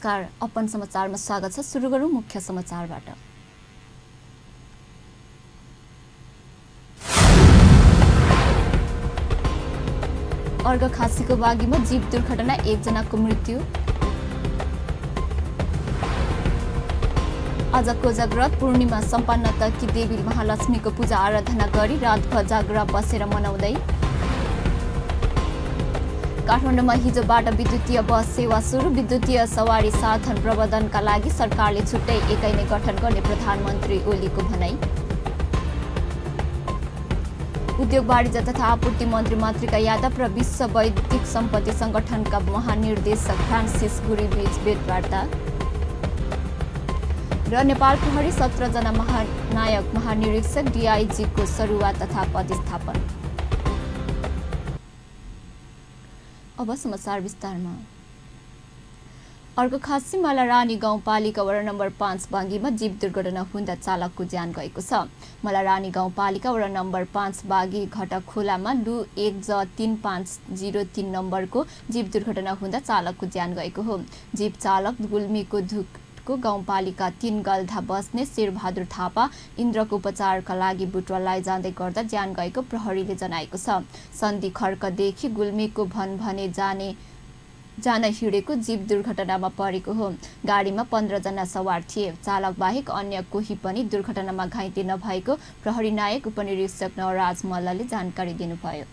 नमस्कार, अपन समाचारमा स्वागत छ। सुरु गरौँ मुख्य समाचारबाट। अर्घखाँसीको बागीमा जीव दुर्घटना, 1 जनाको मृत्यु। आज कोजाग्रत पूर्णिमा सम्पन्न तर्की देवी महालक्ष्मीको पूजा आराधना गरी रातभर जागरा बसेर मनाउँदै। काठमाडौँमा हिजोबाट विद्युतीय बस सेवा सुरु। विद्युतीय सवारी साधन प्रबन्धनका लागि सरकारले छुट्टै एकाइ नै गठन गर्ने प्रधानमन्त्री ओलीको भनाई। उद्योग वाणिज्य तथा आपूर्ति मन्त्री मातृका यादव र विश्व बौद्धिक सम्पत्ति संगठनका महानिर्देशक फ्रान्सिस गुरी बीच भेटवार्ता। र नेपाल प्रहरी 17 जना महानायक महानिरीक्षक डीआईजीको सरुवा तथा पदस्थापन। अब समाचार विस्तारमा। अर्घखाँसी मलारानी गाउँपालिका वडा नम्बर 5 बागीमा जीव दुर्घटना हुँदा चालकको ज्यान गएको छ। मलारानी गाउँपालिका वडा नम्बर 5 बागी घटखोलामा लु 1J3503 नम्बरको जीव दुर्घटना हुँदा चालकको ज्यान गएको हो। जीव चालक गुल्मीको को गाउँपालिका 3 गल्धा बस्ने शेरबहादुर थापा इन्द्रको उपचारका लागि बुटवललाई जाँदै गर्दा ज्यान गएको प्रहरीले जनाएको छ। सन्धि खर्कदेखि गुल्मीको भन्भने जान हिँडेको जीव दुर्घटनामा परेको हो। गाडीमा 15 जना सवार थिए। चालक बाहेक अन्य कोही पनि दुर्घटनामा घाइते नभएको प्रहरी नायक उपनिरीक्षक नवराज मल्लले जानकारी दिनुभयो।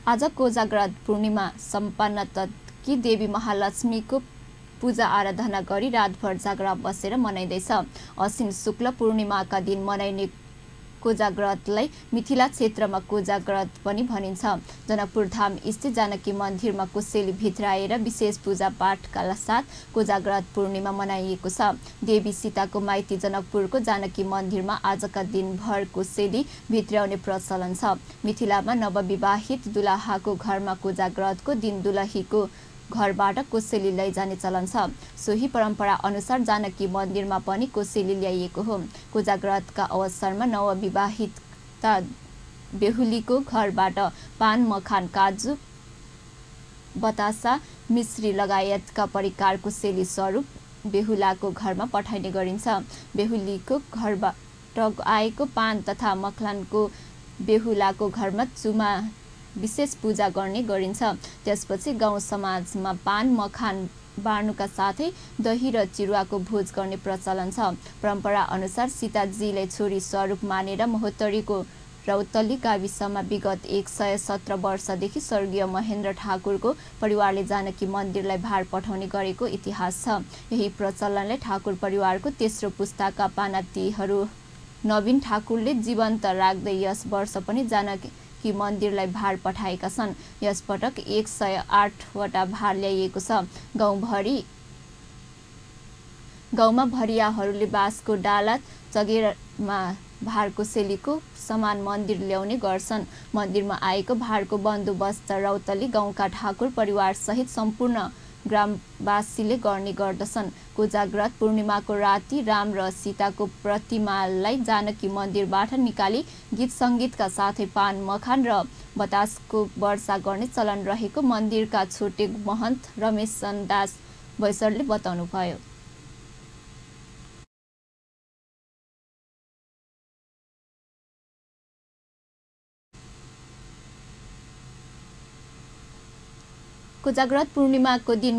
आज कोजाग्रत पूर्णिमा सम्पन्न कि देवी महालक्ष्मीको पूजा आराधना गरी रातभर जागरा बसेर मनाइँदैछ। अश्विन शुक्ल पूर्णिमाका दिन मनाइने कोजाग्रतलाई मिथिला क्षेत्रमा कोजाग्रत पनि भनिन्छ। जनकपुर धाम स्थित जानकी मन्दिरमा कोसेली भित्राएर विशेष पूजा पाठका साथ कोजाग्रत पूर्णिमा मनाइएको छ। देवी सीताको माइती जनकपुरको जानकी मन्दिरमा आजका दिनभर कोसेली भित्राउने प्रचलन छ। मिथिलामा नवविवाहित दुलाहाको घरमा कोजाग्रतको दिन दुलहीको घरबाट कोसेली लैजाने चलन छ। सोही परम्परा अनुसार जानकी मन्दिरमा पनि कोसेली ल्याइएको हो। कोजाग्रतका अवसरमा नवविवाहिता बेहुलीको घरबाट पान, मखान, काजु, बतासा, मिश्री लगायतका परिकार कोसेली स्वरूप बेहुलाको घरमा पठाइने गरिन्छ। बेहुलीको घरबाट आएको पान तथा मखानको बेहुलाको घरमा चुमा विशेष पूजा गर्ने गरिन्छ। त्यसपछि गाउँ समाजमा पान, मखान बाँड्नुका साथै दही र चिरुवाको भोज गर्ने प्रचलन छ। परम्परा अनुसार सीताजीले छोरी स्वरूप मानेर महोत्तरीको रौतली गाविसमा विगत 117 वर्षदेखि स्वर्गीय महेन्द्र ठाकुरको परिवारले जानकी मन्दिरलाई भार पठाउने गरेको इतिहास छ। यही प्रचलनले ठाकुर परिवारको तेस्रो पुस्ताका पानातीहरू नवीन ठाकुरले जीवन्त राख्दै यस वर्ष पनि जानकी मन्दिरलाई भार पठाएका छन्। यस पटक 108 वटा भार ल्याइएको छ। गाउँमा भरियाहरूले बाँसको डाला चगेरमा भार कोसेलीको समान मन्दिर ल्याउने गर्छन्। मन्दिरमा आएको भारको बन्दोबस्त रौतली गाउँका ठाकुर परिवार सहित सम्पूर्ण ग्रामवासीले गर्ने गर्दछन्। कोजाग्रत पूर्णिमाको राति राम र सीताको प्रतिमालाई जानकी मन्दिरबाट निकाली गीत सङ्गीतका साथै पान, मखान र बतासको वर्षा गर्ने चलन रहेको मन्दिरका छोटे महन्त रमेश दास बैसरले बताउनुभयो। कोजाग्रत पूर्णिमाको दिन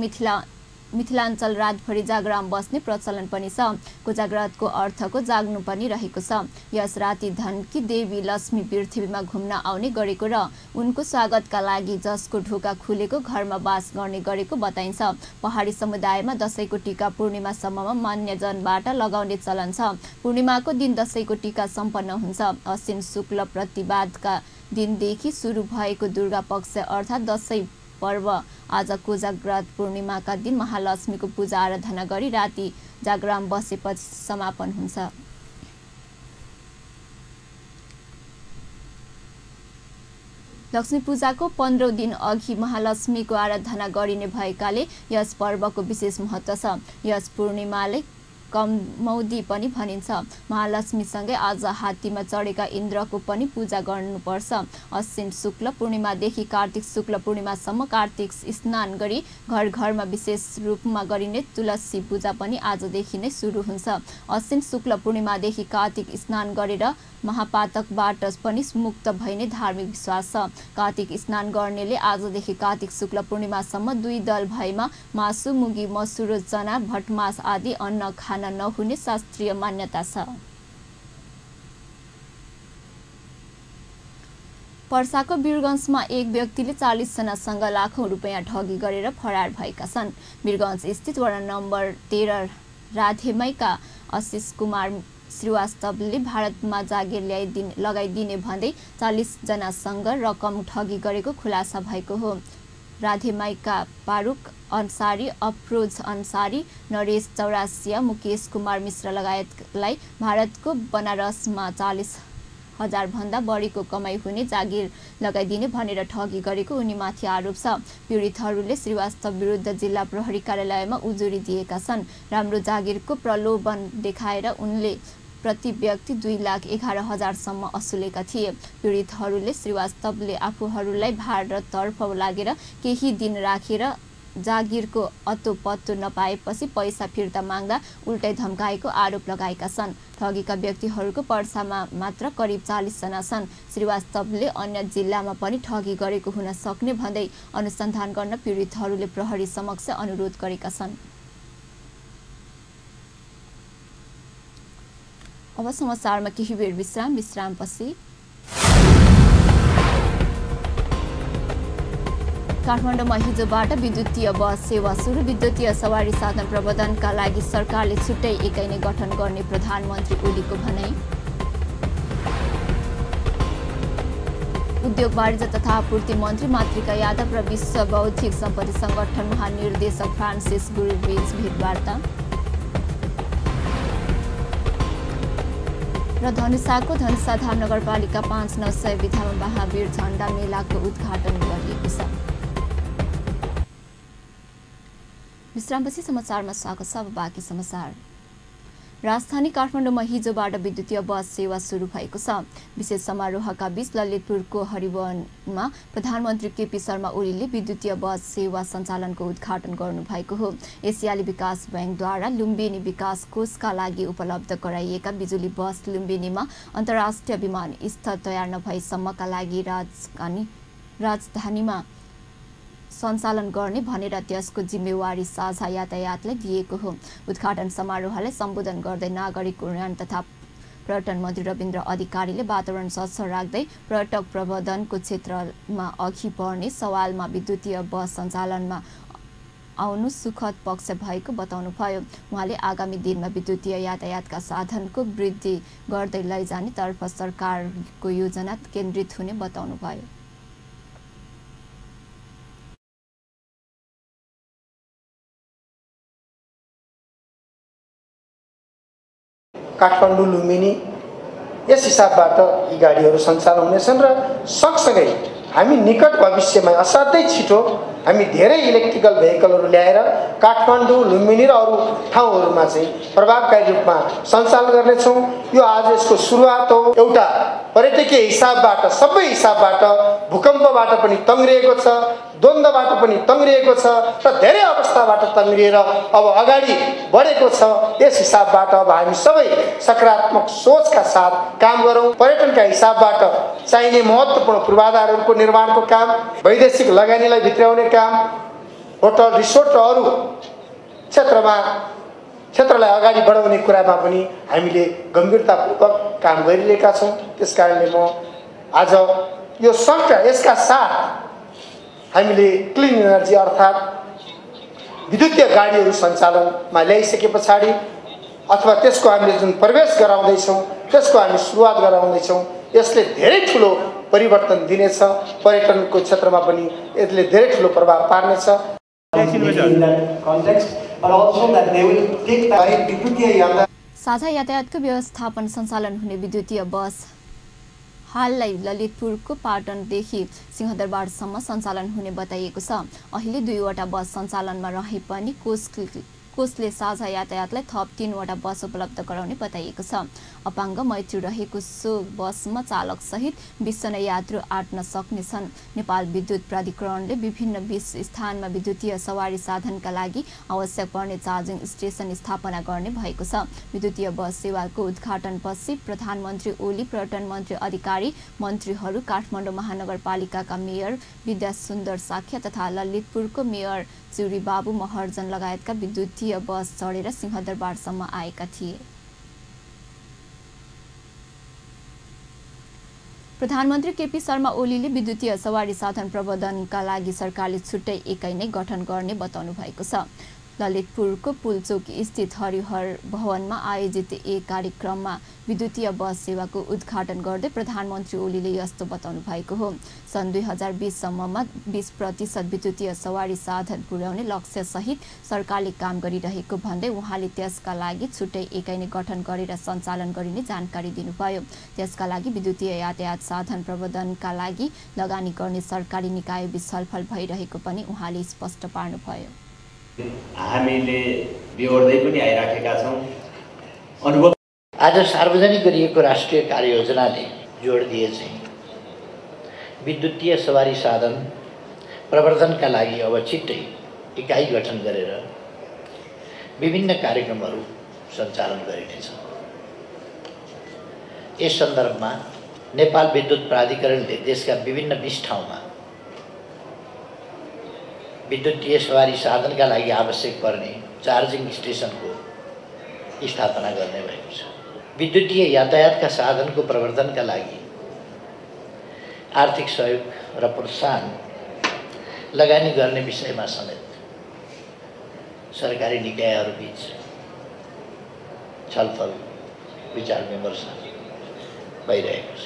मिथिलाञ्चल रातभरि जागराम बस्ने प्रचलन पनि छ। कोजाग्रतको अर्थको जाग्नु पनि रहेको छ। यस राति धनकी देवी लक्ष्मी पृथ्वीमा घुम्न आउने गरेको र उनको स्वागतका लागि जसको ढोका खुलेको घरमा वास गर्ने गरेको बताइन्छ। पहाडी समुदायमा दशैंको टीका पूर्णिमासम्ममा मान्यजनबाट लगाउने चलन छ। पूर्णिमाको दिन दशैंको टीका सम्पन्न हुन्छ। अश्विन शुक्ल प्रतिपदका दिनदेखि सुरु भएको दुर्गा पक्ष अर्थात् दशैं पर्व आज कोजाग्रत पूर्णिमाका दिन महालक्ष्मीको पूजा आराधना गरी राति जागराम बसेपछि समापन हुन्छ। लक्ष्मी पूजाको 15औं दिन अघि महालक्ष्मीको आराधना गरिने भएकाले यस पर्वको विशेष महत्त्व छ। यस पूर्णिमाले कमौदी पनि भनिन्छ। महालक्ष्मीसँगै आज हात्तीमा चढेका इन्द्रको पनि पूजा गर्नुपर्छ। अश्विन शुक्ल पूर्णिमादेखि कार्तिक शुक्ल पूर्णिमासम्म कार्तिक स्नान गरी घर घरमा विशेष रूपमा गरिने तुलसी पूजा पनि आजदेखि नै सुरु हुन्छ। अश्विन शुक्ल पूर्णिमादेखि कार्तिक स्नान गरेर महापातकबाट पनि मुक्त भइने धार्मिक विश्वास छ। कार्तिक स्नान गर्नेले आजदेखि कार्तिक शुक्ल पूर्णिमासम्म 2 दल भएमा मासु, मुगी, मसुरो, चना, भटमास आदि अन्न खान नहुने शास्त्रीय मान्यता छ। पर्साको वीरगञ्जमा एक व्यक्तिले 40 जनासँग लाखौं रुपैयाँ ठगी गरेर फरार भएका छन्। वीरगञ्ज स्थित वडा नम्बर 13 राधेमाईका आशिष कुमार श्रीवास्तवले भारतमा जागिर लगाइदिने भन्दै 40 जनासँग रकम ठगी गरेको खुलासा भएको हो। राधेमाईका फारूक अन्सारी, अफरोज अन्सारी, नरेश चौरासिया, मुकेश कुमार मिश्र लगायतलाई भारतको बनारसमा 40,000 भन्दा बढीको कमाई हुने जागिर लगाइदिने भनेर ठगी गरेको उनीमाथि आरोप छ। पीडितहरूले श्रीवास्तव विरुद्ध जिल्ला प्रहरी कार्यालयमा उजुरी दिएका छन्। राम्रो जागिरको प्रलोभन देखाएर उनले प्रति व्यक्ति 2,11,000 सम्म असुलेका थिए। पीडितहरूले श्रीवास्तवले आफूहरूलाई भारततर्फ लागेर केही दिन राखेर जागिरको अत्तो-पत्तो नपाएपछि पैसा फिर्ता माग्दा उल्टै धम्काएको आरोप लगाएका छन्। ठगीका व्यक्तिहरूको पर्सामा मात्र करिब 40 जना छन्। श्रीवास्तवले अन्य जिल्लामा पनि ठगी गरेको हुन सक्ने भन्दै अनुसन्धान गर्न पीडितहरूले प्रहरी समक्ष अनुरोध गरेका छन्। अब समाचारमा केही बेर विश्रामपछि काठमाडौँमा हिजोबाट विद्युतीय बस सेवा सुरु। विद्युतीय सवारी साधन प्रबन्धनका लागि सरकारले छुट्टै एकाइ नै गठन गर्ने प्रधानमन्त्री ओलीको भनाई। उद्योग वाणिज्य तथा आपूर्ति मन्त्री मातृका यादव र विश्व बौद्धिक सम्पत्ति संगठन महानिर्देशक फ्रान्सिस गुरुबीच भेटवार्ता। र धनुषाको धनुषाधाम नगरपालिका 5/900 विधामा महावीर झण्डा मेलाको उद्घाटन गरिएको छ। विश्रामपछि समाचारमा स्वागत छ। अब बाँकी समाचार। राजधानी काठमाडौँमा हिजोबाट विद्युतीय बस सेवा सुरु भएको छ। विशेष समारोहका बीच ललितपुरको हरिवनमा प्रधानमन्त्री केपी शर्मा ओलीले विद्युतीय बस सेवा सञ्चालनको उद्घाटन गर्नुभएको हो। एसियाली विकास बैंकद्वारा लुम्बिनी विकास कोषका लागि उपलब्ध गराइएका बिजुली बस लुम्बिनीमा अन्तर्राष्ट्रिय विमानस्थल तयार नभएसम्मका लागि राजधानीमा सञ्चालन गर्ने भनेर त्यसको जिम्मेवारी साझा यातायातलाई दिएको हो। उद्घाटन समारोहलाई सम्बोधन गर्दै नागरिक उड्डयन तथा पर्यटन मन्त्री रविन्द्र अधिकारीले वातावरण स्वच्छ राख्दै पर्यटक प्रबन्धनको क्षेत्रमा अघि बढ्ने सवालमा विद्युतीय बस सञ्चालनमा आउनु सुखद पक्ष भएको बताउनुभयो। उहाँले आगामी दिनमा विद्युतीय यातायातका साधनको वृद्धि गर्दै लैजाने तर्फ सरकारको योजना केन्द्रित हुने बताउनुभयो। काठमाडौँ लुम्बिनी यस हिसाबबाट यी गाडीहरू सञ्चालन हुनेछन् र सँगसँगै हामी निकट भविष्यमा असाध्यै छिटो हामी धेरै इलेक्ट्रिकल भेहिकलहरू ल्याएर काठमाडौँ लुम्बिनी र अरू ठाउँहरूमा चाहिँ प्रभावकारी रूपमा सञ्चालन गर्नेछौँ। यो आज यसको सुरुवात हो। एउटा पर्यटकीय हिसाबबाट सबै हिसाबबाट भूकम्पबाट पनि तङ्ग्रिएको छ, द्वन्द्वबाट पनि तङ्ग्रिएको छ र धेरै अवस्थाबाट तङ्ग्रिएर अब अगाडि बढेको छ। यस हिसाबबाट अब हामी सबै सकारात्मक सोचका साथ काम गरौँ। पर्यटनका हिसाबबाट चाहिने महत्त्वपूर्ण पूर्वाधारहरूको निर्माणको काम, वैदेशिक लगानीलाई भित्र्याउने काम, होटल रिसोर्ट र अरू क्षेत्रलाई अगाडि बढाउने कुरामा पनि हामीले गम्भीरतापूर्वक काम गरिरहेका छौँ। त्यसकारणले म आज यो सँगै यसका साथ हामीले क्लिन एनर्जी अर्थात् विद्युतीय गाडीहरू सञ्चालनमा ल्याइसके पछाडि अथवा त्यसको हामीले जुन प्रवेश गराउँदैछौँ, त्यसको हामी सुरुवात गराउँदैछौँ, यसले धेरै ठुलो परिवर्तन दिनेछ। पर्यटनको क्षेत्रमा पनि यसले धेरै ठुलो प्रभाव पार्नेछ। साझा यातायातको व्यवस्थापन सञ्चालन हुने विद्युतीय बस हाललाई ललितपुरको पाटनदेखि सिंहदरबारसम्म सञ्चालन हुने बताइएको छ। अहिले 2वटा बस सञ्चालनमा रहे पनि कोषले साझा यातायातलाई थप 3वटा बस उपलब्ध गराउने बताइएको छ। अपाङ्ग मैत्री रहेको सो बसमा चालक सहित 20 जना यात्रु आट्न सक्नेछन्। नेपाल विद्युत प्राधिकरणले विभिन्न 20 स्थानमा विद्युतीय सवारी साधनका लागि आवश्यक पर्ने चार्जिङ स्टेसन स्थापना गर्ने भएको छ। विद्युतीय बस सेवाको उद्घाटनपछि प्रधानमन्त्री ओली, पर्यटन मन्त्री अधिकारी मन्त्रीहरू, काठमाडौँ महानगरपालिकाका मेयर विद्यासुन्दर साख्या तथा ललितपुरको मेयर चुरी बाबु महर्जन लगायतका विद्युतीय बस चढेर सिंहदरबारसम्म आएका थिए। प्रधानमन्त्री केपी शर्मा ओलीले विद्युतीय सवारी साधन प्रबन्धनका लागि सरकारले छुट्टै एकाइ नै गठन गर्ने बताउनु भएको छ। ललितपुरको पुलचोक स्थित हरिहर भवनमा आयोजित एक कार्यक्रममा विद्युतीय बस सेवाको उद्घाटन गर्दै प्रधानमन्त्री ओलीले यस्तो बताउनु भएको हो। सन् 2020 सम्ममा 20% विद्युतीय सवारी साधन पुर्याउने लक्ष्यसहित सरकारले काम गरिरहेको भन्दै उहाँले त्यसका लागि छुट्टै एकाइ नै गठन गरेर सञ्चालन गरिने जानकारी दिनुभयो। त्यसका लागि विद्युतीय यातायात साधन प्रबन्धनका लागि लगानी गर्ने सरकारी निकायबीच छलफल भइरहेको पनि उहाँले स्पष्ट पार्नुभयो। हामीले बिहोर्दै पनि आइराखेका छौँ। अनुभव आज सार्वजनिक गरिएको राष्ट्रिय कार्ययोजनाले जोड दिए चाहिँ विद्युतीय सवारी साधन प्रवर्धनका लागि अब छिट्टै इकाइ गठन गरेर विभिन्न कार्यक्रमहरू सञ्चालन गरिनेछ। यस सन्दर्भमा नेपाल विद्युत प्राधिकरणले देशका विभिन्न 20 ठाउँमा विद्युतीय सवारी साधनका लागि आवश्यक पर्ने चार्जिङ स्टेसनको स्थापना गर्ने भएको छ। विद्युतीय यातायातका साधनको प्रवर्धनका लागि आर्थिक सहयोग र प्रोत्साहन लगानी गर्ने विषयमा समेत सरकारी निकायहरूबीच छलफल विचार विमर्श भइरहेको छ।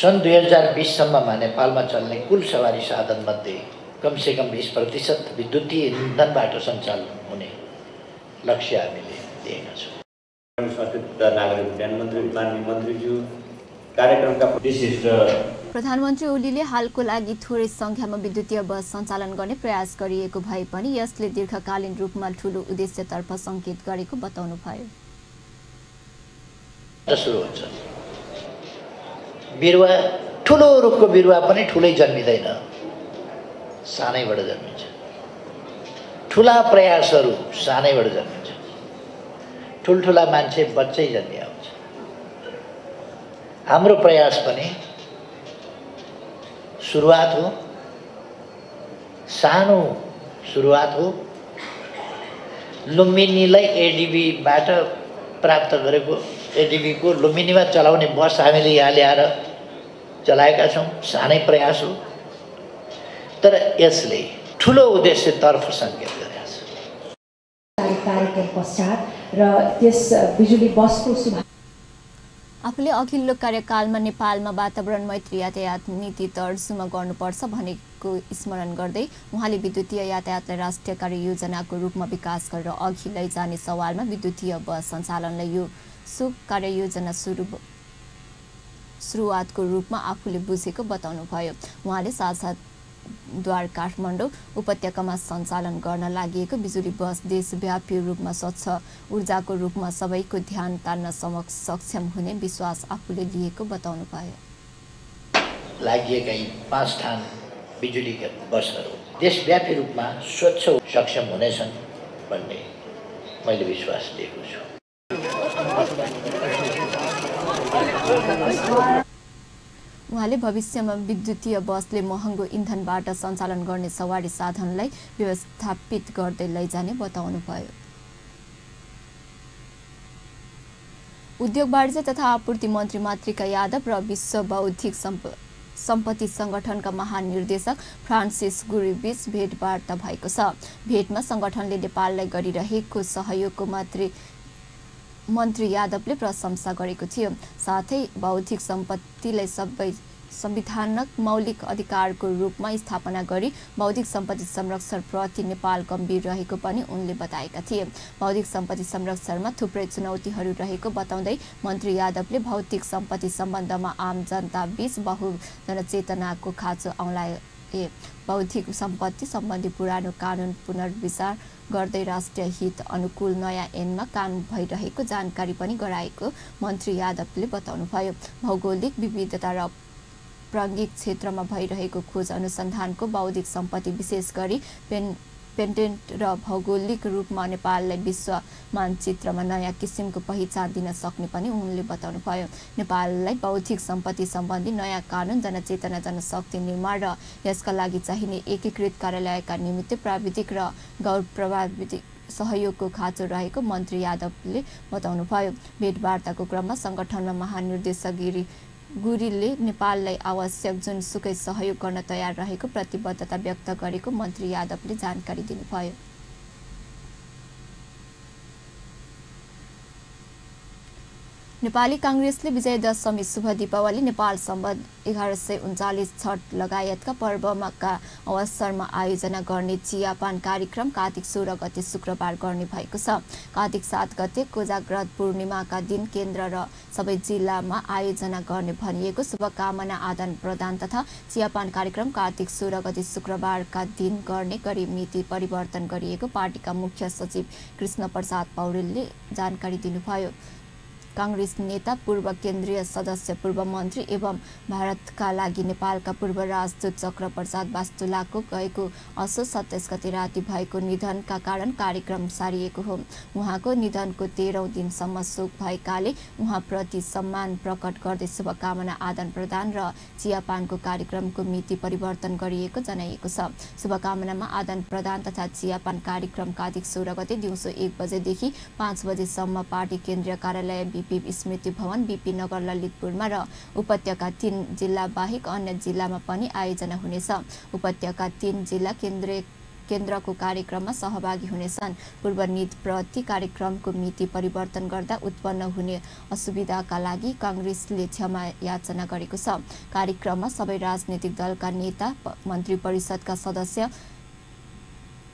सन् 2020 सम्ममा नेपालमा चल्ने कुल सवारी साधनमध्ये कमसेकम 20% विद्युतीय इन्धनबाट सञ्चालन हुने लक्ष्य हामीले दिएका छौँ। संस्कृत नागरिक उड्डयन मन्त्री माननीय मन्त्रीज्यू कार्यक्रमका विशिष्ट प्रधानमन्त्री ओलीले हालको लागि थोरै सङ्ख्यामा विद्युतीय बस सञ्चालन गर्ने प्रयास गरिएको भए पनि यसले दीर्घकालीन रूपमा ठूलो उद्देश्यतर्फ सङ्केत गरेको बताउनुभयो। सुरु हुन्छ बिरुवा, ठुलो रुखको बिरुवा पनि ठुलै जन्मिँदैन, सानैबाट जन्मिन्छ। ठुला प्रयासहरू सानैबाट जन्मिन्छ। ठुल्ठुला मान्छे बच्चै जन्मिया हुन्छ। हाम्रो प्रयास पनि सुरुवात हो, सानो सुरुवात हो। लुम्बिनीलाई एडिबीबाट प्राप्त गरेको एडिबीको लुम्बिनीमा चलाउने बस हामीले यहाँ ल्याएर चलाएका छौँ। सानै प्रयास हो, तर यसले ठुलो उद्देश्यतर्फ सङ्केत गरेको छ। कार्यक्रम पश्चात र त्यस बिजुली बसको आफूले अघिल्लो कार्यकालमा नेपालमा वातावरण मैत्री यातायात नीति तर्जुमा गर्नुपर्छ भनेको स्मरण गर्दै उहाँले विद्युतीय यातायातलाई राष्ट्रिय कार्ययोजनाको रूपमा विकास गरेर अघि लैजाने सवालमा विद्युतीय बस सञ्चालनलाई यो कार्ययोजना सुरुवातको रूपमा आफूले बुझेको बताउनुभयो। उहाँले साझाद्वार काठमाडौँ उपत्यकामा सञ्चालन गर्न लागि बिजुली बस देशव्यापी रूपमा स्वच्छ ऊर्जाको रूपमा सबैको ध्यान तान्न सक्षम हुने विश्वास आफूले लिएको बताउनुभयो। लागिएका 5 स्थान बिजुलीका बसहरू देशव्यापी रूपमा स्वच्छ सक्षम हुनेछन् भन्ने मैले विश्वास लिएको छु। उहाँले भविष्यमा विद्युतीय बसले महँगो इन्धनबाट सञ्चालन गर्ने सवारी साधनलाई व्यवस्थापित गर्दै लैजाने बताउनुभयो। उद्योग वाणिज्य तथा आपूर्ति मन्त्री मातृका यादव र विश्व बौद्धिक सम्पत्ति संगठनका महानिर्देशक फ्रान्सिस गुरीबीच भेटवार्ता भएको छ। भेटमा संगठनले नेपाललाई गरिरहेको सहयोगको मन्त्री यादवले प्रशंसा गरेको थियो। साथै बौद्धिक सम्पत्तिलाई सबै संविधानक मौलिक अधिकारको रूपमा स्थापना गरी बौद्धिक सम्पत्ति संरक्षण प्रति नेपाल गम्भीर रहेको पनि उनले बताएका थिए। बौद्धिक सम्पत्ति संरक्षणमा थुप्रै चुनौतीहरू रहेको बताउँदै मन्त्री यादवले भौतिक सम्पत्ति सम्बन्धमा आम जनता बीच बहुजन चेतनाको खाँचो बौद्धिक सम्पत्ति सम्बन्धी पुरानो कानुन पुनर्विचार गर्दै राष्ट्रिय हित अनुकूल नयाँ ऐनमा काम भइरहेको जानकारी पनि गराएको मन्त्री यादवले बताउनुभयो। भौगोलिक विविधता र प्राज्ञिक क्षेत्रमा भइरहेको खोज अनुसन्धानको बौद्धिक सम्पत्ति विशेष गरी पेटेन्ट र भौगोलिक रूपमा नेपाललाई विश्व मानचित्रमा नयाँ किसिमको पहिचान दिन सक्ने पनि उनले बताउनुभयो। नेपाललाई बौद्धिक सम्पत्ति सम्बन्धी नयाँ कानुन, जनचेतना, जनशक्ति निर्माण र यसका लागि चाहिने एकीकृत कार्यालयका निमित्त प्राविधिक र गैर प्राविधिक सहयोगको खाँचो रहेको मन्त्री यादवले बताउनुभयो। भेटवार्ताको क्रममा सङ्गठनमा महानिर्देशक गुरीले नेपाललाई आवश्यक जुनसुकै सहयोग गर्न तयार रहेको प्रतिबद्धता व्यक्त गरेको मन्त्री यादवले जानकारी दिनुभयो। नेपाली कांग्रेसले विजयदशमी शुभ दीपावली नेपाल सम्बन्ध 1139 छठ लगायतका पर्वका अवसरमा आयोजना गर्ने चियापान कार्यक्रम कार्तिक 16 गते शुक्रबार गर्ने भएको छ। कार्तिक 7 गते कोजाग्रत पूर्णिमाका दिन केन्द्र र सबै जिल्लामा आयोजना गर्ने भनिएको शुभकामना आदान प्रदान तथा चियापान कार्यक्रम कार्तिक 16 गते शुक्रबारका दिन गर्ने गरी मिति परिवर्तन गरिएको पार्टीका मुख्य सचिव कृष्ण प्रसाद पौडेलले जानकारी दिनुभयो। कांग्रेस नेता, पूर्व केन्द्रीय सदस्य, पूर्व मन्त्री एवं भारतका लागि नेपालका पूर्व राजदूत चक्र प्रसाद वास्तुलाको गएको असोज 27 गते राति भएको निधनका कारण कार्यक्रम सारिएको हो। उहाँको निधनको 13औं दिनसम्म शोक भएकाले उहाँप्रति सम्मान प्रकट गर्दै शुभकामना आदान प्रदान र चियापानको कार्यक्रमको मिति परिवर्तन गरिएको जनाइएको छ। शुभकामनामा आदान प्रदान तथा चियापान कार्यक्रम कार्तिक 16 गते दिउँसो 1 बजेदेखि 5 बजेसम्म पार्टी केन्द्रीय कार्यालय बीपी स्मृति भवन, बीपी नगर ललितपुरमा र उपत्यका 3 जिल्ला बाहेक अन्य जिल्लामा पनि आयोजना हुनेछ। उपत्यका 3 जिल्ला केन्द्रको कार्यक्रममा सहभागी हुनेछन्। पूर्व नीतिप्रति कार्यक्रमको मिति परिवर्तन गर्दा उत्पन्न हुने असुविधाका लागि कांग्रेसले क्षमा याचना गरेको छ। कार्यक्रममा सबै राजनीतिक दलका नेता, मन्त्री परिषदका सदस्य,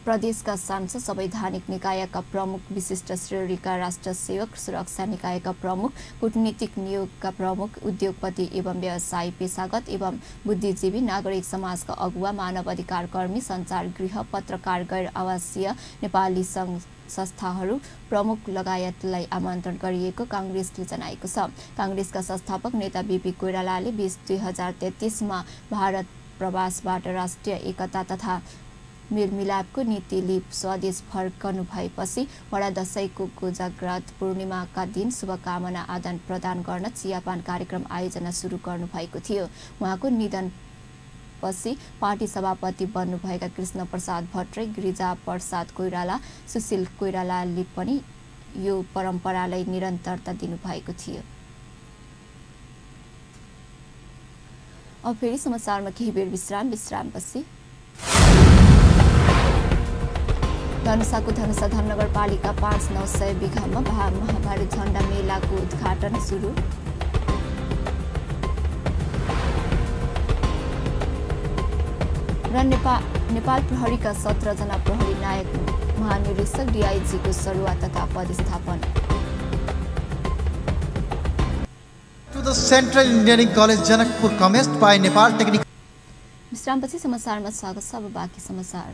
प्रदेशका सांसद, संवैधानिक निकायका प्रमुख, विशिष्ट श्रेणीका राष्ट्र सेवक, सुरक्षा निकायका प्रमुख, कूटनीतिक नियोगका प्रमुख, उद्योगपति एवं व्यवसायी, पेशागत एवं बुद्धिजीवी, नागरिक समाजका अगुवा, मानव अधिकार कर्मी, सञ्चार गृह, पत्रकार, गैर आवासीय नेपाली सङ्घ संस्थाहरू प्रमुख लगायतलाई आमन्त्रण गरिएको कांग्रेसले जनाएको छ। कांग्रेसका संस्थापक नेता बीपी कोइरालाले 2023 मा भारत प्रवासबाट राष्ट्रिय एकता तथा मेलमिलापको नीति लिई स्वदेश फर्कनु भएपछि बडा दशैंको कोजाग्रत पूर्णिमाका दिन शुभकामना आदान प्रदान गर्न चियापान कार्यक्रम आयोजना सुरु गर्नु भएको थियो। उहाँको निधनपछि पार्टी सभापति बन्नुभएका कृष्ण प्रसाद भट्टराई, गिरिजा प्रसाद कोइराला, सुशील कोइरालाले पनि यो परम्परालाई निरन्तरता दिनुभएको थियो। अब फेरि समाचारमा केही बेर विश्रामपछि धनुषाको धनुषा नगरपालिका 5/900 बिघामा महाभारत झण्डा मेलाको उद्घाटन सुरु। र नेपाल प्रहरीका 17 जना प्रहरी नायक महानिरीक्षक डीआईजीको सरुवा तथा पदस्थापन। To the Central Engineering College Janakpur commenced by Nepal Technical. विश्रामपछि समाचारमा स्वागत छ। अब बाँकी समाचार।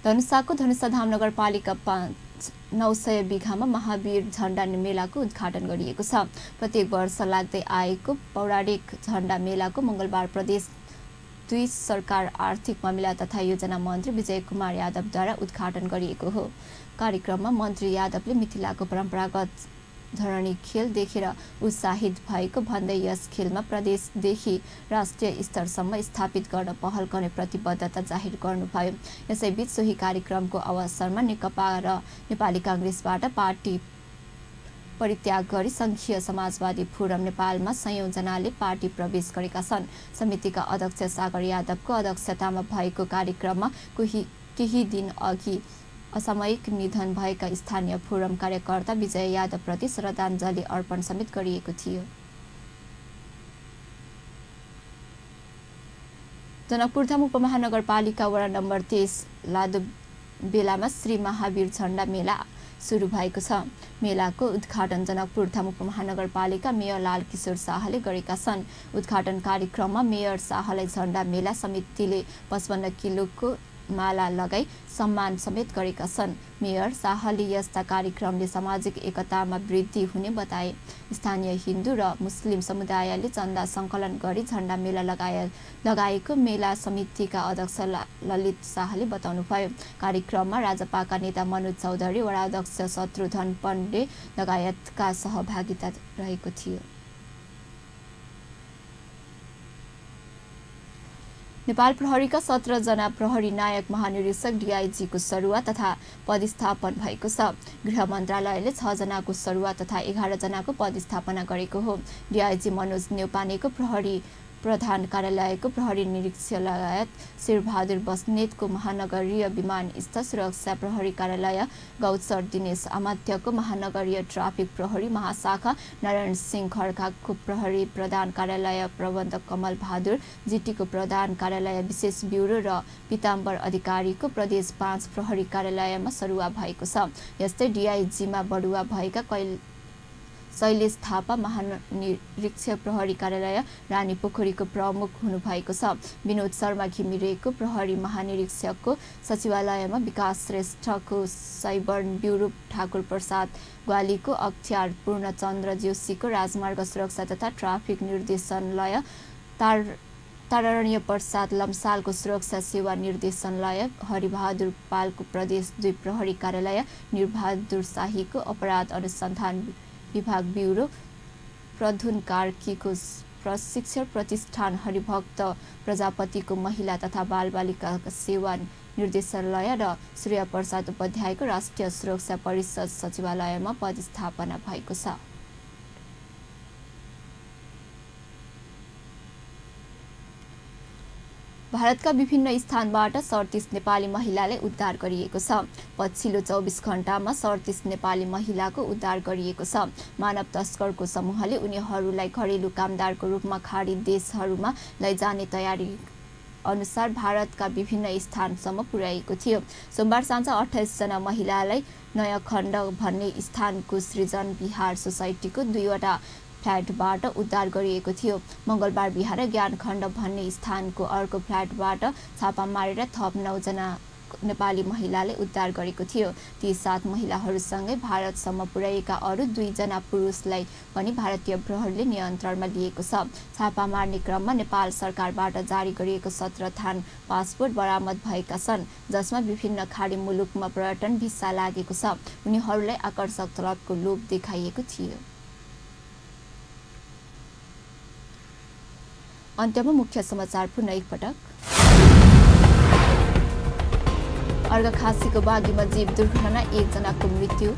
धनुषाको धनुषाधाम नगरपालिका 5/900 बिघामा महावीर झण्डा मेलाको उद्घाटन गरिएको छ। प्रत्येक वर्ष लाग्दै आएको पौराणिक झण्डा मेलाको मंगलबार प्रदेश 2 सरकार आर्थिक मामिला तथा योजना मन्त्री विजय कुमार यादवद्वारा उद्घाटन गरिएको हो। कार्यक्रममा मन्त्री यादवले मिथिलाको परम्परागत धरणी खेल देखेर उत्साहित भएको भन्दै यस खेलमा प्रदेशदेखि राष्ट्रिय स्तरसम्म स्थापित गर्न पहल गर्ने प्रतिबद्धता जाहेर गर्नुभयो। यसैबीच सोही कार्यक्रमको अवसरमा नेकपा र नेपाली कांग्रेसबाट पार्टी परित्याग गरी संघीय समाजवादी फोरम नेपालमा 100 जनाले पार्टी प्रवेश गरेका छन्। समितिका अध्यक्ष सागर यादवको अध्यक्षतामा भएको कार्यक्रममा केही दिन अघि असामयिक निधन भएका स्थानीय फोरम कार्यकर्ता विजय यादवप्रति श्रद्धाञ्जली अर्पण समेत गरिएको थियो। जनकपुरधाम उपमहानगरपालिका वडा नम्बर 23 लादो बेलामा श्री महावीर झण्डा मेला सुरु भएको छ। मेलाको उद्घाटन जनकपुर धमुक महानगरपालिका मेयर लाल किशोर शाहले गरेका छन्। उद्घाटन कार्यक्रममा मेयर शाहलाई झण्डा मेला समितिले 55 किलोको माला लगाई सम्मान समेत गरेका छन्। मेयर शाहले यस्ता कार्यक्रमले सामाजिक एकतामा वृद्धि हुने बताए। स्थानीय हिन्दू र मुस्लिम समुदायले चन्दा सङ्कलन गरी झण्डा मेला लगाएको मेला समितिका अध्यक्ष ललित शाहले बताउनुभयो। कार्यक्रममा राजपाका नेता मनोज चौधरी, वडा अध्यक्ष शत्रुघ्न पण्डे लगायतका सहभागिता रहेको थियो। नेपाल प्रहरीका 17 जना प्रहरी नायक महानिरीक्षक DIG को सरुवा तथा पदस्थापन भएको छ। गृह मन्त्रालयले 6 जनाको सरुवा तथा 11 जनाको पदस्थापना गरेको हो। DIG मनोज न्यौपानेको प्रहरी प्रधान कार्यालयको प्रहरी निरीक्षक लगायत शेरबहादुर बस्नेतको महानगरीय विमानस्थल सुरक्षा प्रहरी कार्यालय, गौचर दिनेश अमात्यको महानगरीय ट्राफिक प्रहरी महाशाखा, नारायण सिंह खड्काको प्रहरी प्रधान कार्यालय प्रबन्धक कमल बहादुर जीटीको प्रधान कार्यालय विशेष ब्युरो र पीताम्बर अधिकारीको प्रदेश 5 प्रहरी कार्यालयमा सरुवा भएको छ। यस्तै DIG-मा बढुवा भएका शैलेश थापा महानिरीक्षक प्रहरी कार्यालय रानी पोखरीको प्रमुख हुनुभएको छ। विनोद शर्मा घिमिरेको प्रहरी महानिरीक्षकको सचिवालयमा, विकास श्रेष्ठको साइबर ब्युरो, ठाकुर प्रसाद ग्वालीको अख्तियार पूर्णचन्द्र जोशीको राजमार्ग सुरक्षा तथा ट्राफिक निर्देशनालय, तारण्य प्रसाद लम्सालको सुरक्षा सेवा निर्देशनालय, हरिबहादुर पालको प्रदेश 2 प्रहरी कार्यालय, निरबहादुर शाहीको अपराध अनुसन्धान विभाग ब्युरो, प्रधुन कार्कीको प्रशिक्षण प्रतिष्ठान, हरिभक्त प्रजापतिको महिला तथा बालबालिका सेवा निर्देशालय र सूर्य प्रसाद उपाध्यायको राष्ट्रिय सुरक्षा परिषद सचिवालयमा पदस्थापना भएको छ। भारतका विभिन्न स्थानबाट 37 नेपाली महिलालाई उद्धार गरिएको छ। पछिल्लो 24 घण्टामा 37 नेपाली महिलाको उद्धार गरिएको छ। मानव तस्करको समूहले उनीहरूलाई घरेलु कामदारको रूपमा खाडी देशहरूमा लैजाने तयारी अनुसार भारतका विभिन्न स्थानसम्म पुर्याएको थियो। सोमबार साँझ 28 जना महिलालाई नयाँ खण्ड भन्ने स्थानको सृजन विहार सोसाइटीको 2वटा फ्ल्याटबाट उद्धार गरिएको थियो। मंगलबार बिहान ज्ञानखण्ड भन्ने स्थानको अर्को फ्ल्याटबाट छापा मारेर थप 9 जना नेपाली महिलाले उद्धार गरेको थियो। ती 7 महिलाहरूसँगै भारतसम्म पुर्याएका अरू 2 जना पुरुषलाई पनि भारतीय प्रहरीले नियन्त्रणमा लिएको छ। छापा मार्ने क्रममा नेपाल सरकारबाट जारी गरिएको 17 थान पासपोर्ट बरामद भएका छन्, जसमा विभिन्न खाडी मुलुकमा पर्यटन भिसा लागेको छ। उनीहरूलाई आकर्षक तलबको लोभ देखाइएको थियो। अन्त्यमा मुख्य समाचार पुनः एकपटक। अर्घाखाँसीको बागीमा जीव दुर्घटना, 1 जनाको मृत्यु।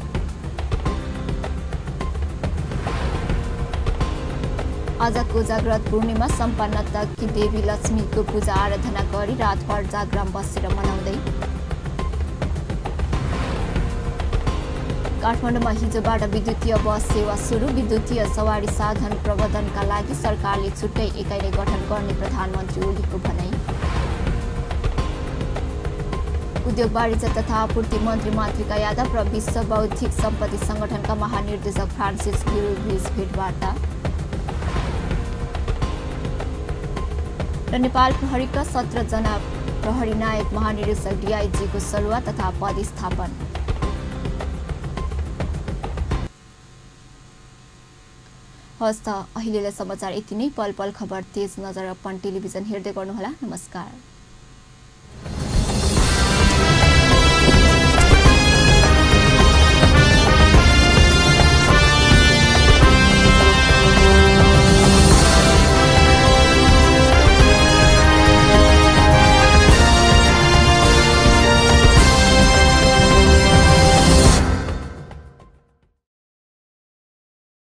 आज कोजाग्रत पूर्णिमा सम्पन्न तकी देवी लक्ष्मीको पूजा आराधना गरी रातभर जागरण बसेर मनाउँदै। काठमाडौँमा हिजोबाट विद्युतीय बस सेवा सुरु। विद्युतीय सवारी साधन प्रबन्धनका लागि सरकारले छुट्टै एकाइ गठन गर्ने प्रधानमन्त्री ओलीको भनाई। उद्योग वाणिज्य तथा आपूर्ति मन्त्री मातृका यादव र विश्व बौद्धिक सम्पत्ति संगठनका महानिर्देशक फ्रान्सिस गिरोभिच भेटवार्ता। र नेपाल प्रहरीका 17 जना प्रहरी नायक महानिरीक्षक DIG को सरुवा तथा पदस्थापन। हस्त अहिलेलाई समाचार यति नै। पल पल खबर तेज नजर अपन टेलिभिजन हेर्दै गर्नुहोला। नमस्कार।